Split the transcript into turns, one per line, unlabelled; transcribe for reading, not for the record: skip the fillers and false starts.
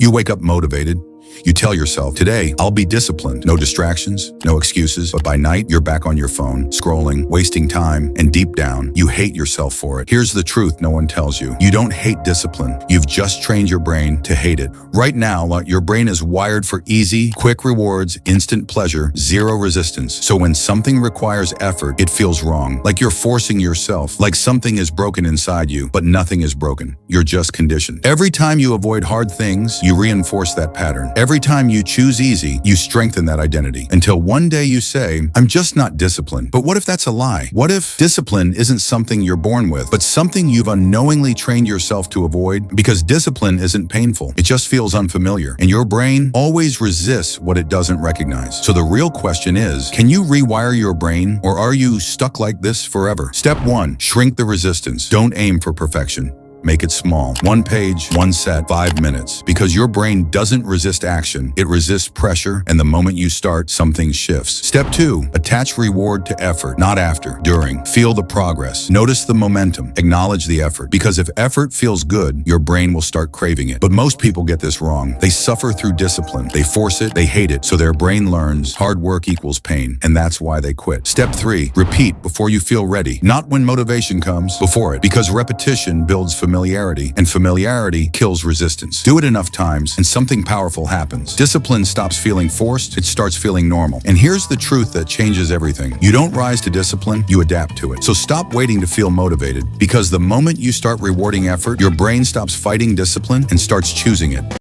You wake up motivated. You tell yourself, today, I'll be disciplined. No distractions, no excuses. But by night, you're back on your phone, scrolling, wasting time, and deep down, you hate yourself for it. Here's the truth no one tells you. You don't hate discipline. You've just trained your brain to hate it. Right now, your brain is wired for easy, quick rewards, instant pleasure, zero resistance. So when something requires effort, it feels wrong. Like you're forcing yourself, like something is broken inside you, but nothing is broken. You're just conditioned. Every time you avoid hard things, you reinforce that pattern. Every time you choose easy, you strengthen that identity. Until one day you say, I'm just not disciplined. But what if that's a lie? What if discipline isn't something you're born with, but something you've unknowingly trained yourself to avoid? Because discipline isn't painful. It just feels unfamiliar. And your brain always resists what it doesn't recognize. So the real question is, can you rewire your brain, or are you stuck like this forever? Step 1, shrink the resistance. Don't aim for perfection. Make it small. 1 page, 1 set, 5 minutes. Because your brain doesn't resist action. It resists pressure, and the moment you start, something shifts. Step 2, attach reward to effort, not after, during. Feel the progress. Notice the momentum. Acknowledge the effort. Because if effort feels good, your brain will start craving it. But most people get this wrong. They suffer through discipline. They force it, they hate it. So their brain learns hard work equals pain, and that's why they quit. Step 3, repeat before you feel ready. Not when motivation comes, before it. Because repetition builds familiarity, and familiarity kills resistance. Do it enough times, and something powerful happens. Discipline stops feeling forced, it starts feeling normal. And here's the truth that changes everything. You don't rise to discipline, you adapt to it. So stop waiting to feel motivated, because the moment you start rewarding effort, your brain stops fighting discipline and starts choosing it.